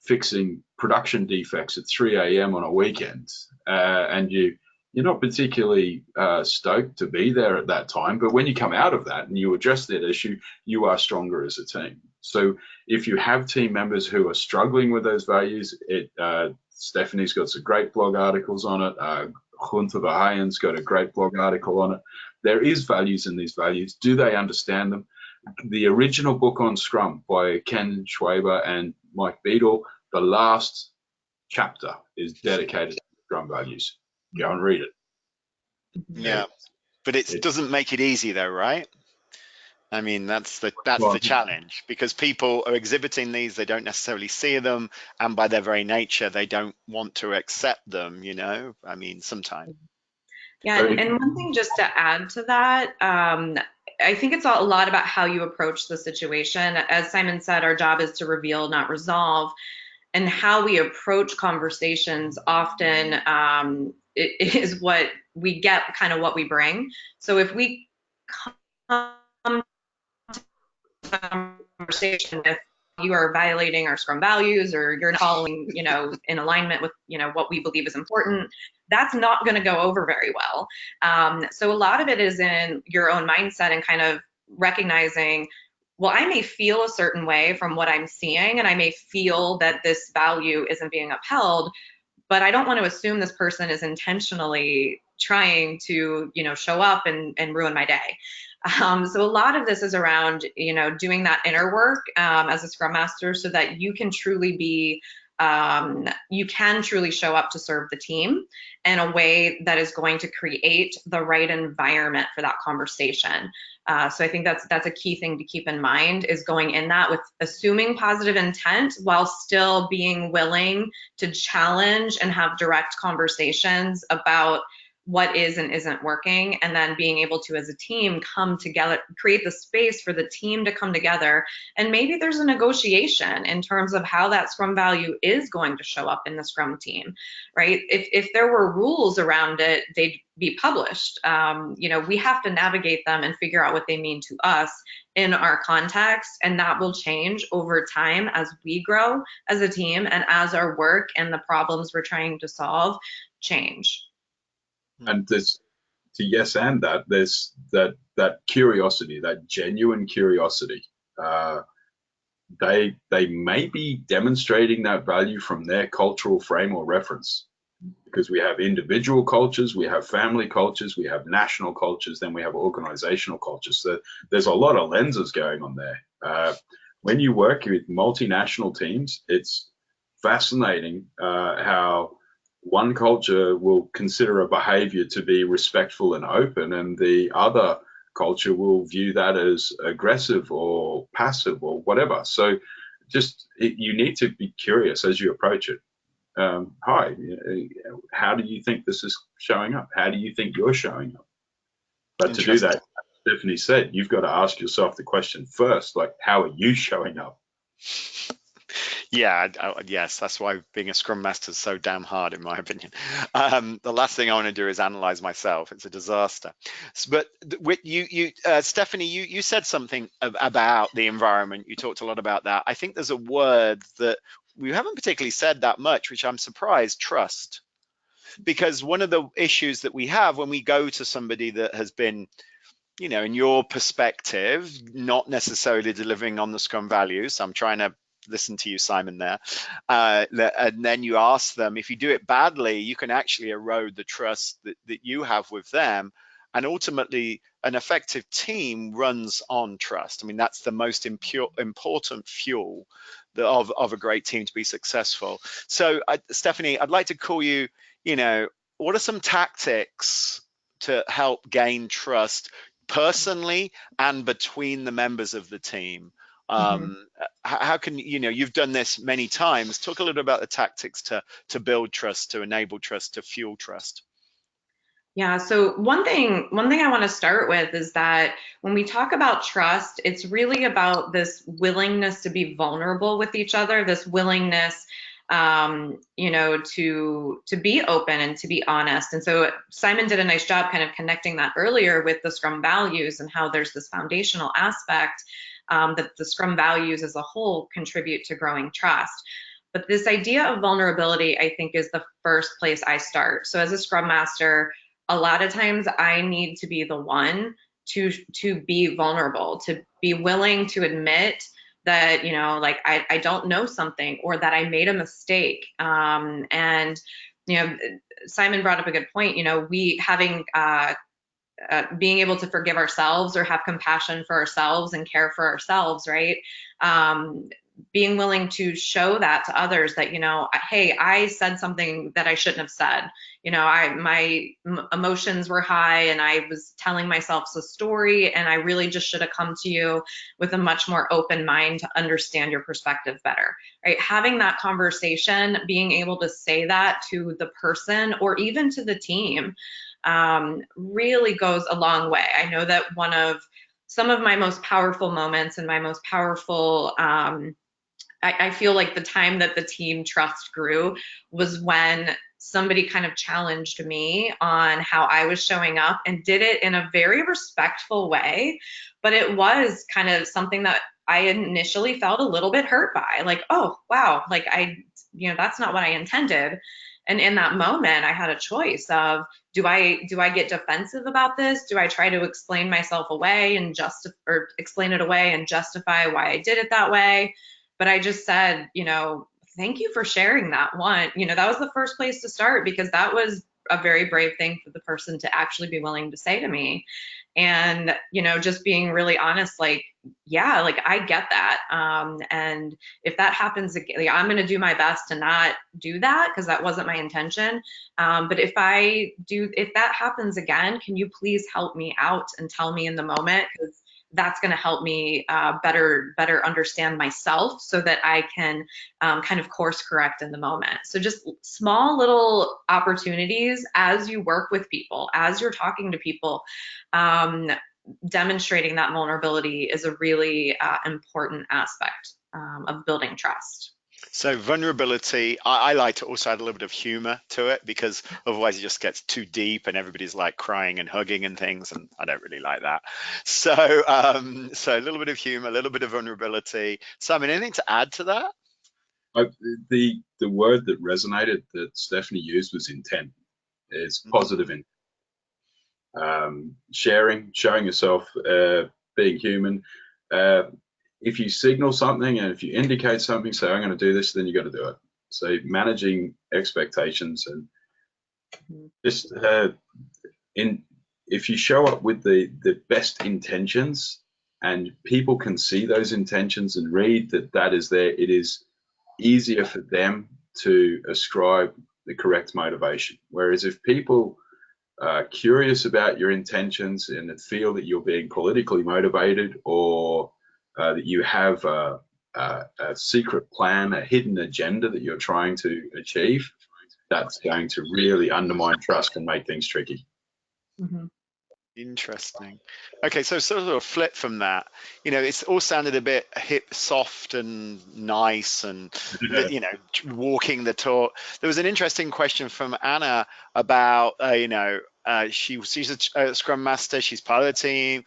fixing production defects at 3 a.m. on a weekend, and you're not particularly stoked to be there at that time, but when you come out of that and you address that issue, you are stronger as a team. So if you have team members who are struggling with those values, Stephanie's got some great blog articles on it. Gunther Verheyen's got a great blog article on it. There is values in these values. Do they understand them? The original book on Scrum by Ken Schwaber and Mike Beadle, the last chapter is dedicated to Scrum values. Go and read it. Yeah, but it doesn't make it easy though, right? I mean, that's the challenge, because people are exhibiting these, they don't necessarily see them, and by their very nature, they don't want to accept them, I mean, sometimes. Yeah, and one thing just to add to that, I think it's a lot about how you approach the situation. As Simon said, our job is to reveal, not resolve. And how we approach conversations often it is what we get, kind of what we bring. So if we come to the conversation with you are violating our Scrum values, or you're not following, in alignment with, what we believe is important, that's not going to go over very well. So a lot of it is in your own mindset and kind of recognizing, well, I may feel a certain way from what I'm seeing, and I may feel that this value isn't being upheld, but I don't want to assume this person is intentionally trying to, show up and ruin my day. So a lot of this is around, doing that inner work as a Scrum Master, so that you can truly be, you can truly show up to serve the team in a way that is going to create the right environment for that conversation. So I think that's a key thing to keep in mind, is going in that with assuming positive intent while still being willing to challenge and have direct conversations about what is and isn't working, and then being able to, as a team, come together, create the space for the team to come together. And maybe there's a negotiation in terms of how that Scrum value is going to show up in the Scrum team, right? If there were rules around it, they'd be published. We have to navigate them and figure out what they mean to us in our context, and that will change over time as we grow as a team and as our work and the problems we're trying to solve change. And there's, to yes and that, there's that curiosity, that genuine curiosity. They may be demonstrating that value from their cultural frame or reference, because we have individual cultures, we have family cultures, we have national cultures, then we have organizational cultures. So there's a lot of lenses going on there. When you work with multinational teams, it's fascinating how one culture will consider a behavior to be respectful and open, and the other culture will view that as aggressive or passive or whatever. So you need to be curious as you approach it. Hi, how do you think this is showing up? How do you think you're showing up? But to do that, as Stephanie said, you've got to ask yourself the question first, like, how are you showing up? Yeah, yes, that's why being a Scrum Master is so damn hard, in my opinion. The last thing I want to do is analyze myself. It's a disaster. But Stephanie, you said something about the environment. You talked a lot about that. I think there's a word that we haven't particularly said that much, which I'm surprised: trust. Because one of the issues that we have when we go to somebody that has been, in your perspective, not necessarily delivering on the Scrum values. I'm trying to listen to you, Simon, there. And then you ask them, if you do it badly, you can actually erode the trust that you have with them. And ultimately, an effective team runs on trust. I mean, that's the most important fuel of a great team to be successful. So, Stephanie, I'd like to call you, what are some tactics to help gain trust personally and between the members of the team? How can you've done this many times. Talk a little about the tactics to build trust, to enable trust, to fuel trust. Yeah, so one thing I want to start with is that when we talk about trust, it's really about this willingness to be vulnerable with each other, this willingness to be open and to be honest. And so Simon did a nice job kind of connecting that earlier with the Scrum values and how there's this foundational aspect that the Scrum values as a whole contribute to growing trust. But this idea of vulnerability, I think, is the first place I start. So as a Scrum Master, a lot of times I need to be the one to be vulnerable, to be willing to admit that, I don't know something, or that I made a mistake. And Simon brought up a good point. We having being able to forgive ourselves or have compassion for ourselves and care for ourselves, right? Being willing to show that to others that, hey, I said something that I shouldn't have said. My emotions were high and I was telling myself a story, and I really just should have come to you with a much more open mind to understand your perspective better, right? Having that conversation, being able to say that to the person or even to the team, really goes a long way. I know that one of some of my most powerful moments and my most powerful, I feel like the time that the team trust grew was when somebody kind of challenged me on how I was showing up, and did it in a very respectful way. But it was kind of something that I initially felt a little bit hurt by, like, oh, wow, like that's not what I intended. And in that moment, I had a choice of, do I get defensive about this? Do I try to explain myself away and explain it away and justify why I did it that way? But I just said, thank you for sharing that one. That was the first place to start, because that was a very brave thing for the person to actually be willing to say to me. And, just being really honest, like, yeah, like I get that. And if that happens again, I'm going to do my best to not do that, because that wasn't my intention. But if that happens again, can you please help me out and tell me in the moment? Because that's going to help me better understand myself so that I can kind of course correct in the moment. So just small little opportunities as you work with people, as you're talking to people, demonstrating that vulnerability is a really important aspect of building trust. So vulnerability, I like to also add a little bit of humor to it, because otherwise it just gets too deep and everybody's like crying and hugging and things, and I don't really like that. So so a little bit of humor, a little bit of vulnerability. Simon, anything to add to that? The word that resonated that Stephanie used was intent. It's positive intent. Showing yourself, being human. If you signal something and if you indicate something, say, I'm going to do this, then you got to do it. So managing expectations, and just if you show up with the best intentions and people can see those intentions and read that is there, it is easier for them to ascribe the correct motivation. Whereas if people are curious about your intentions and feel that you're being politically motivated, or that you have a secret plan, a hidden agenda that you're trying to achieve, that's going to really undermine trust and make things tricky. Mm-hmm. Interesting. Okay, so sort of a flip from that, it's all sounded a bit hip, soft and nice and, walking the talk. There was an interesting question from Anna about, she's a Scrum Master, she's part of the team,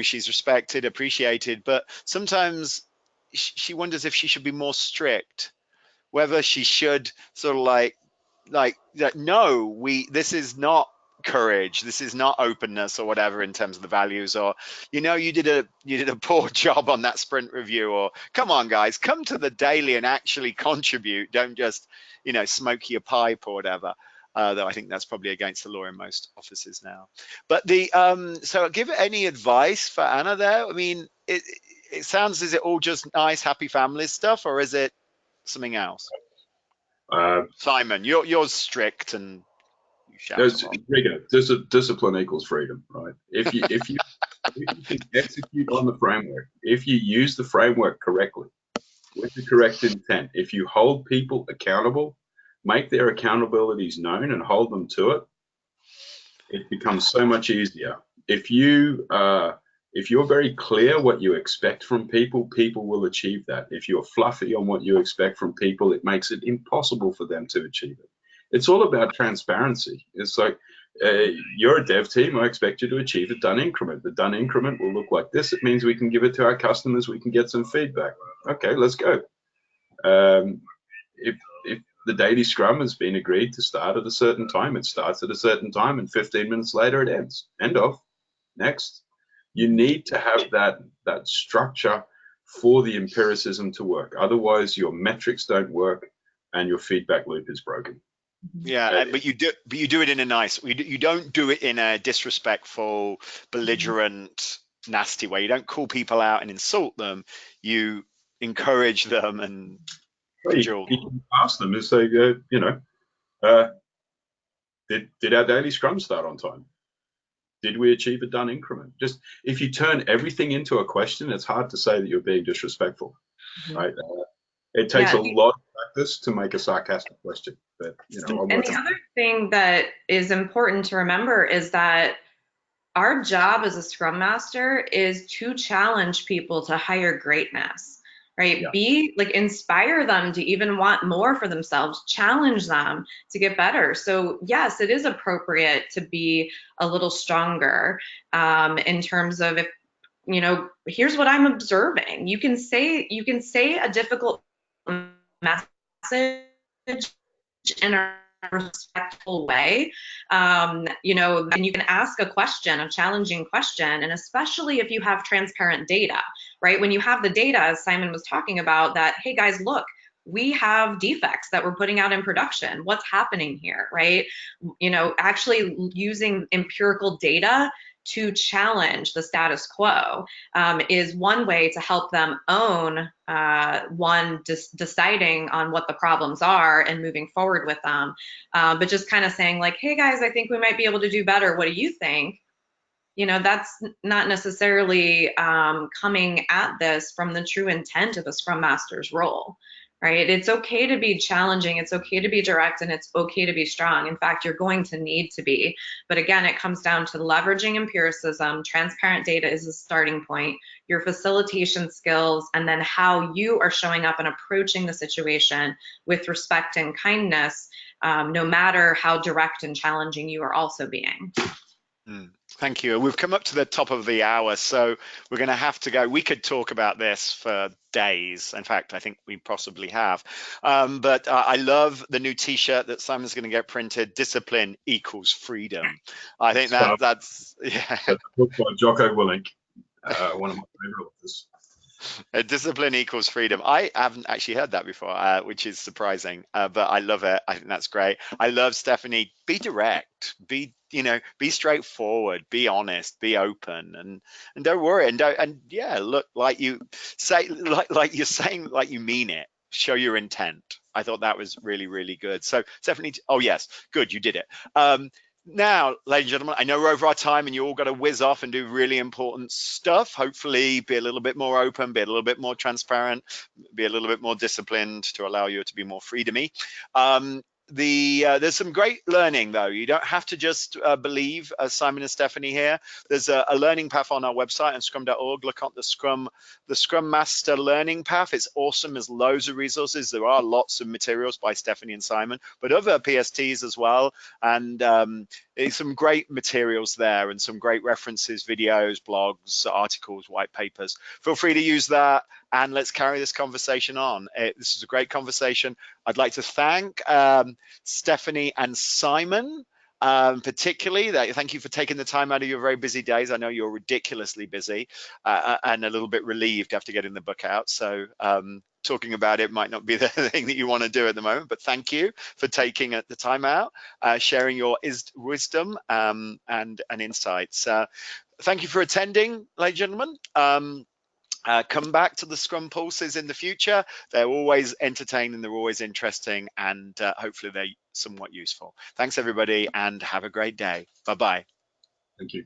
she's respected, appreciated, but sometimes she wonders if she should be more strict, whether she should sort of like no, this is not courage, this is not openness or whatever in terms of the values, or you did a poor job on that sprint review, or come on guys, come to the daily and actually contribute, don't just smoke your pipe or whatever, though I think that's probably against the law in most offices now. But so give any advice for Anna there. I mean, it sounds, is it all just nice happy family stuff, or is it something else? Simon, you're strict and you shout a lot. Discipline equals freedom, right? If you can execute on the framework, if you use the framework correctly with the correct intent, if you hold people accountable, make their accountabilities known and hold them to it, it becomes so much easier. If you're very clear what you expect from people, people will achieve that. If you're fluffy on what you expect from people, it makes it impossible for them to achieve it. It's all about transparency. It's like, you're a dev team, I expect you to achieve a done increment. The done increment will look like this. It means we can give it to our customers, we can get some feedback. Okay, let's go. If the daily scrum has been agreed to start at a certain time, it starts at a certain time, and 15 minutes later it ends. End of. Next. You need to have that structure for the empiricism to work. Otherwise, your metrics don't work and your feedback loop is broken. Yeah, but you do it in a nice. You don't do it in a disrespectful, belligerent, nasty way. You don't call people out and insult them. You encourage them and cajole. You can ask them and say, did our daily scrum start on time? Did we achieve a done increment? Just if you turn everything into a question, it's hard to say that you're being disrespectful, right? It takes a lot of practice to make a sarcastic question. But, and the other thing that is important to remember is that our job as a Scrum Master is to challenge people to higher greatness, right? Yeah. Inspire them to even want more for themselves, challenge them to get better. So yes, it is appropriate to be a little stronger in terms of, if, here's what I'm observing. You can say a difficult message in a respectful way, and you can ask a challenging question, and especially if you have transparent data, right? When you have the data, as Simon was talking about, that, hey guys, look, we have defects that we're putting out in production. What's happening here, right? Actually using empirical data to challenge the status quo is one way to help them own deciding on what the problems are and moving forward with them. But just kind of saying like, hey guys, I think we might be able to do better. What do you think? you know, that's not necessarily coming at this from the true intent of a Scrum Master's role, right? It's okay to be challenging, it's okay to be direct, and it's okay to be strong. In fact, you're going to need to be. But again, it comes down to leveraging empiricism. Transparent data is the starting point, your facilitation skills, and then how you are showing up and approaching the situation with respect and kindness, no matter how direct and challenging you are also being. Thank you. We've come up to the top of the hour, so we're going to have to go. We could talk about this for days. In fact, I think we possibly have. But I love the new T-shirt that Simon's going to get printed. Discipline equals freedom. I think that's yeah. That's a book by Jocko Willink, one of my favorite authors. Discipline equals freedom. I haven't actually heard that before, which is surprising, but I love it. I think that's great. I love Stephanie. Be direct. Be straightforward. Be honest. Be open, and don't worry. And yeah, look, like you say, like you're saying, like you mean it. Show your intent. I thought that was really, really good. So Stephanie, oh yes, good, you did it. Now, ladies and gentlemen, I know we're over our time and you all got to whiz off and do really important stuff. Hopefully be a little bit more open, be a little bit more transparent, be a little bit more disciplined to allow you to be more freedomy. There's some great learning though. You don't have to just believe Simon and Stephanie here. There's a learning path on our website on Scrum.org. Look at the Scrum Master Learning Path. It's awesome. There's loads of resources. There are lots of materials by Stephanie and Simon, but other PSTs as well. And some great materials there and some great references, videos, blogs, articles, white papers. Feel free to use that. And let's carry this conversation on. This is a great conversation. I'd like to thank Stephanie and Simon, particularly. Thank you for taking the time out of your very busy days. I know you're ridiculously busy and a little bit relieved after getting the book out. So talking about it might not be the thing that you want to do at the moment, but thank you for taking the time out, sharing your wisdom and insights. Thank you for attending, ladies and gentlemen. Come back to the Scrum Pulses in the future. They're always entertaining, they're always interesting, and hopefully they're somewhat useful. Thanks, everybody, and have a great day. Bye-bye. Thank you.